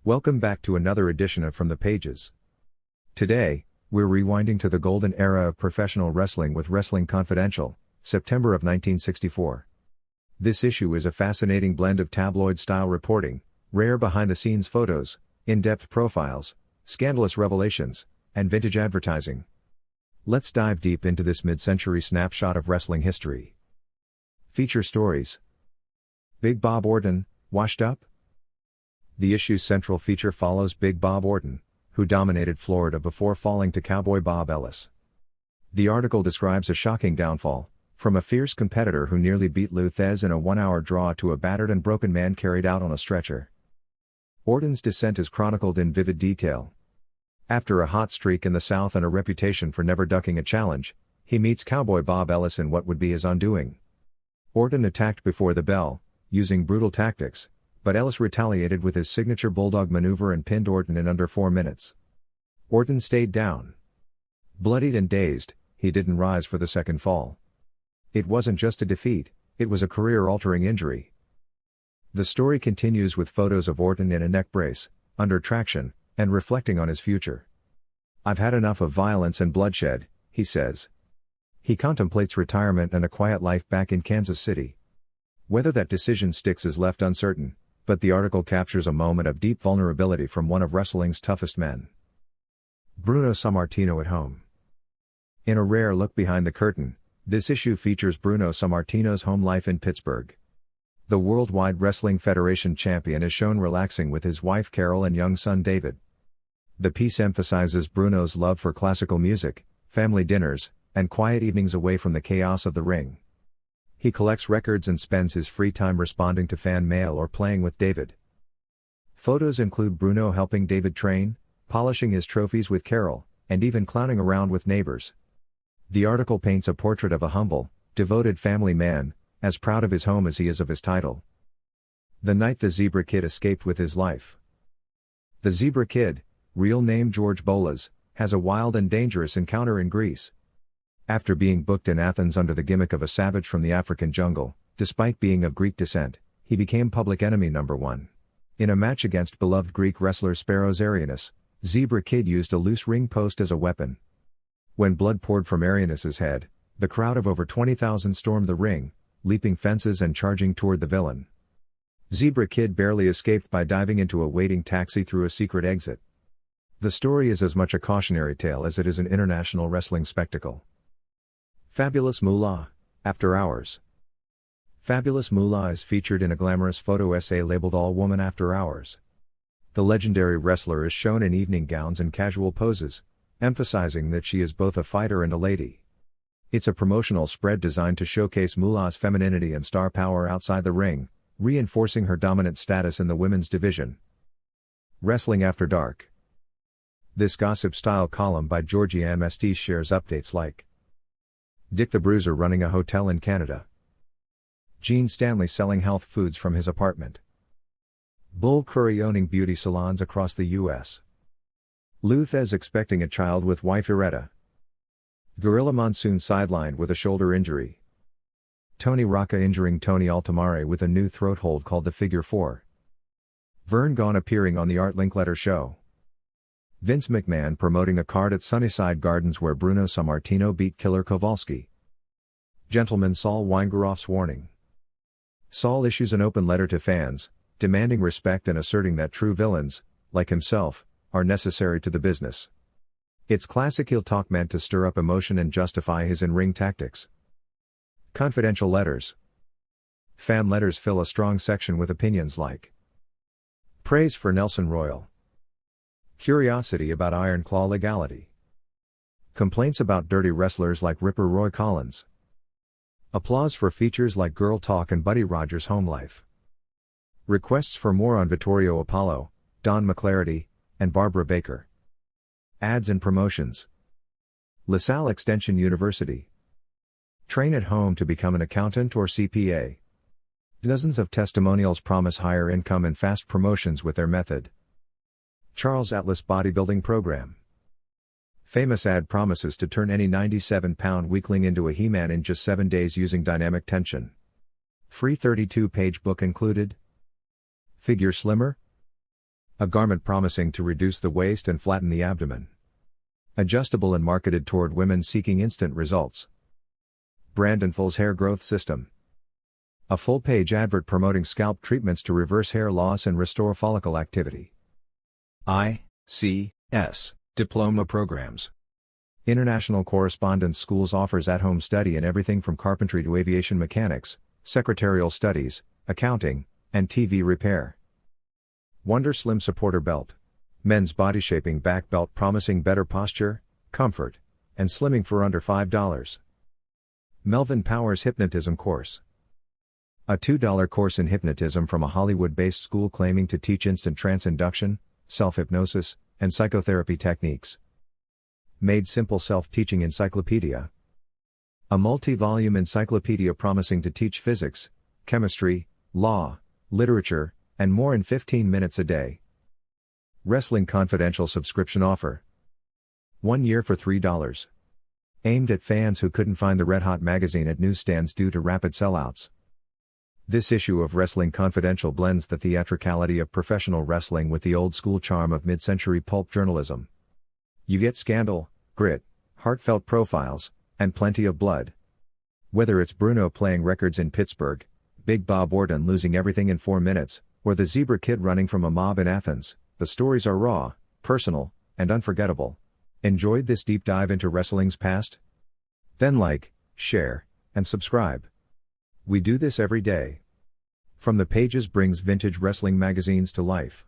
Welcome back to another edition of From the Pages. Today, we're rewinding to the golden era of professional wrestling with Wrestling Confidential, September of 1964. This issue is a fascinating blend of tabloid-style reporting, rare behind-the-scenes photos, in-depth profiles, scandalous revelations, and vintage advertising. Let's dive deep into this mid-century snapshot of wrestling history. Feature stories. Big Bob Orton, washed up? The issue's central feature follows Big Bob Orton, who dominated Florida before falling to Cowboy Bob Ellis. The article describes a shocking downfall, from a fierce competitor who nearly beat Lou Thesz in a one-hour draw to a battered and broken man carried out on a stretcher. Orton's descent is chronicled in vivid detail. After a hot streak in the South and a reputation for never ducking a challenge, he meets Cowboy Bob Ellis in what would be his undoing. Orton attacked before the bell, using brutal tactics, but Ellis retaliated with his signature Bulldog maneuver and pinned Orton in under 4 minutes. Orton stayed down. Bloodied and dazed, he didn't rise for the second fall. It wasn't just a defeat, it was a career-altering injury. The story continues with photos of Orton in a neck brace, under traction, and reflecting on his future. "I've had enough of violence and bloodshed," he says. He contemplates retirement and a quiet life back in Kansas City. Whether that decision sticks is left uncertain, but the article captures a moment of deep vulnerability from one of wrestling's toughest men. Bruno Sammartino at home. In a rare look behind the curtain, this issue features Bruno Sammartino's home life in Pittsburgh. The Worldwide Wrestling Federation champion is shown relaxing with his wife Carol and young son David. The piece emphasizes Bruno's love for classical music, family dinners, and quiet evenings away from the chaos of the ring. He collects records and spends his free time responding to fan mail or playing with David. Photos include Bruno helping David train, polishing his trophies with Carol, and even clowning around with neighbors. The article paints a portrait of a humble, devoted family man, as proud of his home as he is of his title. The night the Zebra Kid escaped with his life. The Zebra Kid, real name George Bolas, has a wild and dangerous encounter in Greece. After being booked in Athens under the gimmick of a savage from the African jungle, despite being of Greek descent, he became public enemy number one. In a match against beloved Greek wrestler Sparos Arianis, Zebra Kid used a loose ring post as a weapon. When blood poured from Arianis's head, the crowd of over 20,000 stormed the ring, leaping fences and charging toward the villain. Zebra Kid barely escaped by diving into a waiting taxi through a secret exit. The story is as much a cautionary tale as it is an international wrestling spectacle. Fabulous Moolah, After Hours. Fabulous Moolah is featured in a glamorous photo essay labeled All Woman After Hours. The legendary wrestler is shown in evening gowns and casual poses, emphasizing that she is both a fighter and a lady. It's a promotional spread designed to showcase Moolah's femininity and star power outside the ring, reinforcing her dominant status in the women's division. Wrestling After Dark. This gossip-style column by Georgie M. Estes shares updates like Dick the Bruiser running a hotel in Canada. Gene Stanley selling health foods from his apartment. Bull Curry owning beauty salons across the U.S. Lou Thesz expecting a child with wife Iretta. Gorilla Monsoon sidelined with a shoulder injury. Tony Rocca injuring Tony Altomare with a new throat hold called the Figure 4. Vern Gone appearing on the Art Linkletter Show. Vince McMahon promoting a card at Sunnyside Gardens where Bruno Sammartino beat Killer Kowalski. Gentleman Saul Weingeroff's warning. Saul issues an open letter to fans, demanding respect and asserting that true villains, like himself, are necessary to the business. It's classic heel talk meant to stir up emotion and justify his in-ring tactics. Confidential letters. Fan letters fill a strong section with opinions like praise for Nelson Royal. Curiosity about Iron Claw legality. Complaints about dirty wrestlers like Ripper Roy Collins. Applause for features like Girl Talk and Buddy Rogers' home life. Requests for more on Vittorio Apollo, Don McClarity, and Barbara Baker. Ads and promotions. LaSalle Extension University. Train at home to become an accountant or CPA. Dozens of testimonials promise higher income and fast promotions with their method. Charles Atlas Bodybuilding Program. Famous ad promises to turn any 97-pound weakling into a He-Man in just 7 days using dynamic tension. Free 32-page book included. Figure slimmer? A garment promising to reduce the waist and flatten the abdomen. Adjustable and marketed toward women seeking instant results. Brandon Full's hair growth system. A full-page advert promoting scalp treatments to reverse hair loss and restore follicle activity. ICS Diploma Programs. International Correspondence Schools offers at-home study in everything from carpentry to aviation mechanics, secretarial studies, accounting, and TV repair. Wonder Slim Supporter Belt. Men's body shaping back belt promising better posture, comfort, and slimming for under $5. Melvin Powers Hypnotism Course. A $2 course in hypnotism from a Hollywood-based school claiming to teach instant trance induction, self-hypnosis, and psychotherapy techniques. Made Simple Self-Teaching Encyclopedia. A multi-volume encyclopedia promising to teach physics, chemistry, law, literature, and more in 15 minutes a day. Wrestling Confidential subscription offer. 1 year for $3. Aimed at fans who couldn't find the Red Hot magazine at newsstands due to rapid sellouts. This issue of Wrestling Confidential blends the theatricality of professional wrestling with the old-school charm of mid-century pulp journalism. You get scandal, grit, heartfelt profiles, and plenty of blood. Whether it's Bruno playing records in Pittsburgh, Big Bob Orton losing everything in 4 minutes, or the Zebra Kid running from a mob in Athens, the stories are raw, personal, and unforgettable. Enjoyed this deep dive into wrestling's past? Then like, share, and subscribe. We do this every day. From the Pages brings vintage wrestling magazines to life.